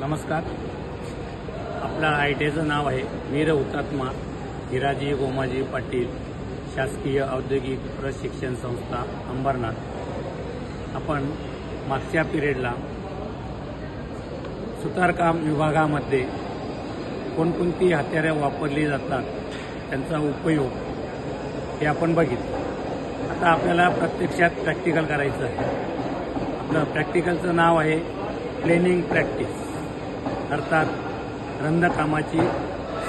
नमस्कार. आपल्या आयटीआयचं नाव आहे वीर हुतात्मा हिराजी गोमाजी पाटील शासकीय औद्योगिक प्रशिक्षण संस्था अंबरनाथ. आपण मागच्या पिरियडला सुतारकाम विभागामध्ये कोणकोणती हत्यारे वापरली जातात त्यांचा उपयोग हे आपण बघितलं. आता आपल्याला प्रत्यक्षात प्रॅक्टिकल करायचं आहे. आपलं प्रॅक्टिकलचं नाव आहे प्लेनिंग प्रॅक्टिस, अर्थात रंधकामाची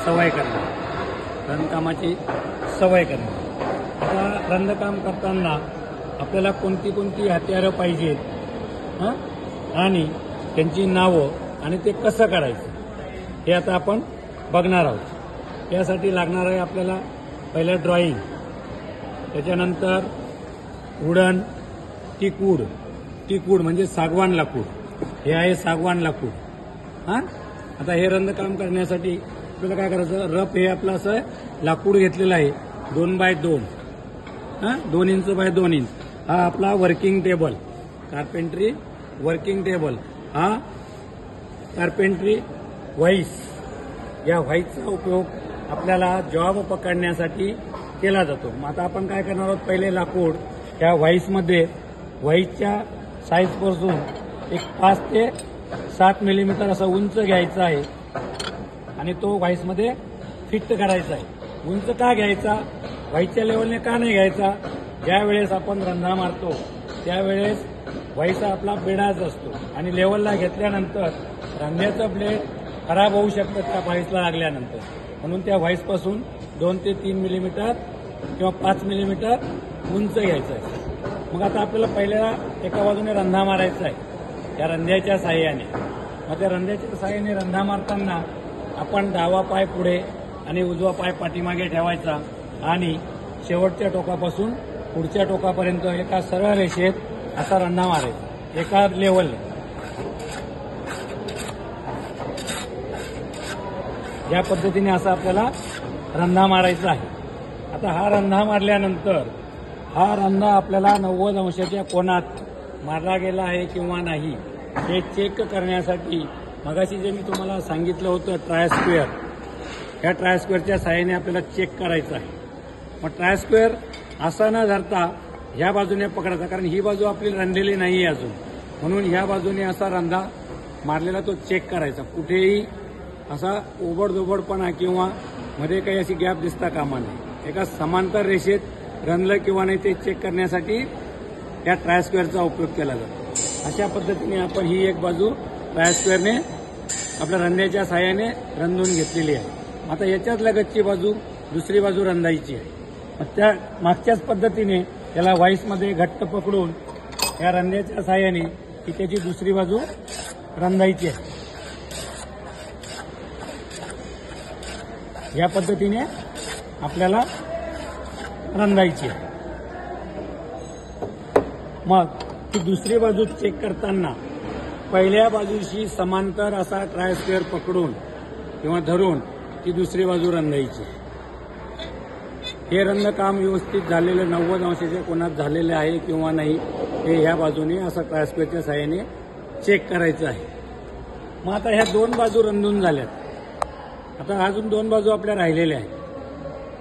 सवय करणे. रंधकामाची सवय करणे. आता रंधकाम करताना आपल्याला कोणती कोणती हत्यारं पाहिजेत आणि त्यांची नावं आणि ते कसं करायचं हे आता आपण बघणार आहोत. यासाठी लागणार आहे आपल्याला पहिलं ड्रॉइंग, त्याच्यानंतर वुडन टीकूड म्हणजे सागवान लाकूड. हे आहे सागवान लाकूड. आता हे रंधकाम करण्यासाठी आपल्याला काय करायचं, रफ हे आपलं असं लाकूड घेतलेलं आहे 2x2, 2 इंच बाय 2 इंच. हा आपला working table, carpentry working table. हा कार्पेंट्री व्हाईस. या व्हाईसचा उपयोग आपल्याला जॉब पकडण्यासाठी केला जातो. मग आता आपण काय करणार आहोत, पहिले लाकूड या व्हाईसच्या साईजपासून एक 5 ते 7 मिलीमीटर असं उंच घ्यायचं आहे आणि तो व्हाईसमध्ये फिट करायचा आहे. उंच का घ्यायचा, व्हाईसच्या लेवलने का नाही घ्यायचा? ज्या वेळेस आपण रंधा मारतो त्यावेळेस व्हाईस आपला बेडाच असतो आणि लेवलला घेतल्यानंतर रंध्याचं ब्लेड खराब होऊ शकतं त्या व्हाईसला लागल्यानंतर. म्हणून त्या व्हाईसपासून 2 ते 3 मिलीमीटर किंवा 5 मिलीमीटर उंच घ्यायचं आहे. मग आता आपल्याला पहिल्या एका बाजूने रंधा मारायचा आहे या रंध्याच्या साह्याने. मग त्या रंध्याच्या साह्याने रंधा मारताना आपण डावा पाय पुढे आणि उजवा पाय पाठीमागे ठेवायचा आणि शेवटच्या टोकापासून पुढच्या टोकापर्यंत एका सरळ रेषेत असा रंधा मारायचा एका लेवलने. या पद्धतीने असा आपल्याला रंधा मारायचा आहे. आता हा रंधा मारल्यानंतर हा रंधा आपल्याला 90 अंशाच्या कोनात मारला गेला आहे किंवा नाही हे चेक करण्यासाठी मगाशी जे मी तुम्हाला सांगितलं होतं ट्रायस्क्वेअर, या ट्रायस्क्वेअरच्या सहाय्याने आपल्याला चेक करायचं आहे. मग ट्रायस्क्वेअर असा न धरता ह्या बाजूने पकडायचा, कारण ही बाजू आपली रंधलेली नाही आहे अजून. म्हणून ह्या बाजूने असा रंधा मारलेला तो चेक करायचा. कुठेही असा ओबडधोबडपणा किंवा मध्ये काही अशी गॅप दिसता कामा नये. एका समांतर रेषेत रंधलं किंवा नाही ते चेक करण्यासाठी या ट्रायस्क्वेअरचा उपयोग केला जातो. अशा पद्धतीने आपण ही एक बाजू ट्रायस्क्वेअरने आपल्या रंध्याच्या साह्याने रंधून घेतलेली आहे. आता याच्याच लगतची बाजू दुसरी बाजू रंधायची आहे. मग त्या मागच्याच पद्धतीने त्याला व्हाईसमध्ये घट्ट पकडून या रंध्याच्या साह्याने ही त्याची दुसरी बाजू रंधायची आहे. या पद्धतीने आपल्याला रंधायची आहे. मग ती दुसरी बाजू चेक करताना पहिल्या बाजूशी समांतर असा ट्रायस्क्वेअर पकडून किंवा धरून ती दुसरी बाजू रंधायची. हे रंधकाम व्यवस्थित झालेलं 90 अंशाच्या कोनात झालेले आहे किंवा नाही हे ह्या बाजूने असं ट्रायस्क्वेअरच्या सहाय्याने चेक करायचं आहे. मग आता ह्या 2 बाजू रंधून झाल्यात. आता अजून 2 बाजू आपल्या राहिलेल्या आहेत.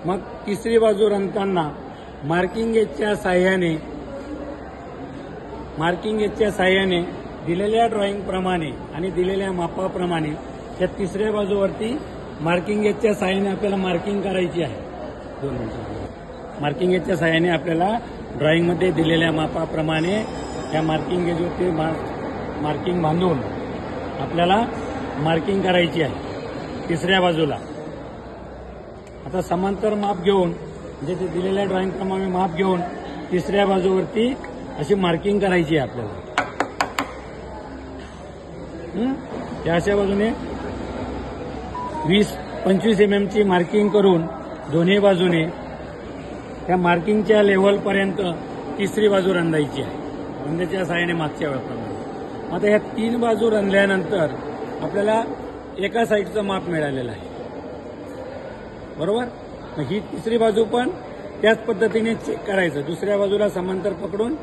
मग तिसरी बाजू रंधताना मार्किंग गेजच्या साह्याने दिलेल्या ड्रॉइंगप्रमाणे आणि दिलेल्या मापाप्रमाणे त्या तिसऱ्या बाजूवरती मार्किंग गेजच्या साह्याने आपल्याला मार्किंग करायची आहे. 2 मिनिटं. मार्किंग गेजच्या साह्याने आपल्याला ड्रॉइंगमध्ये दिलेल्या मापाप्रमाणे त्या मार्किंग गेजवरती मार्किंग बांधून आपल्याला मार्किंग करायची आहे तिसऱ्या बाजूला. आता समांतर माप घेऊन म्हणजे ते दिलेल्या ड्रॉइंगप्रमाणे माप घेऊन तिसऱ्या बाजूवरती अशी मार्किंग करायची आहे आपल्याला. त्या अशा बाजूने 20-25 mm ची मार्किंग करून दोन्ही बाजूने त्या मार्किंगच्या लेव्हलपर्यंत तिसरी बाजू रंधायची आहे रंध्याच्या साह्याने मागच्या वेळेप्रमाणे. आता ह्या 3 बाजू रंधल्यानंतर आपल्याला एका साईडचं माप मिळालेलं आहे, बरोबर. मग ही तिसरी बाजू पण त्याच पद्धतीने चेक करायचं. दुसऱ्या बाजूला समांतर पकडून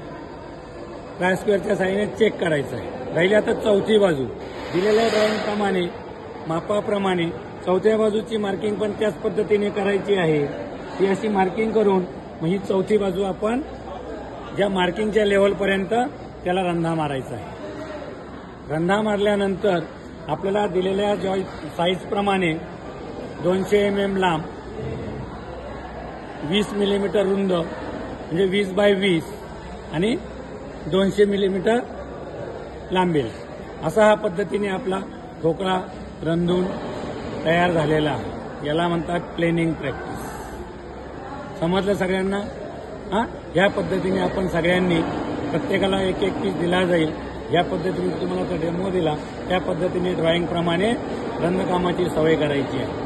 ट्रायस्क्वेअरच्या साह्याने चेक करायचं आहे. राहिली आता चौथी बाजू. दिलेल्या ड्रॉइंगप्रमाणे मापाप्रमाणे चौथ्या बाजूची मार्किंग पण त्याच पद्धतीने करायची आहे. ती अशी मार्किंग करून मग ही चौथी बाजू आपण ज्या मार्किंगच्या लेवलपर्यंत त्याला रंधा मारायचा आहे. रंधा मारल्यानंतर आपल्याला दिलेल्या साईजप्रमाणे 200 mm लांब, 20 मिलीमीटर रुंद म्हणजे 20x20 आणि 200 मिलीमीटर लांबील असा हा पद्धतीने आपला ठोकळा रंधून तयार झालेला आहे. याला म्हणतात प्लेनिंग प्रॅक्टिस. समजलं सगळ्यांना? ह्या पद्धतीने आपण सगळ्यांनी प्रत्येकाला एक एक पीस दिला जाईल. या पद्धतीने तुम्हाला तो डेमो दिला त्या पद्धतीने ड्रॉइंगप्रमाणे रंगकामाची सवय करायची आहे.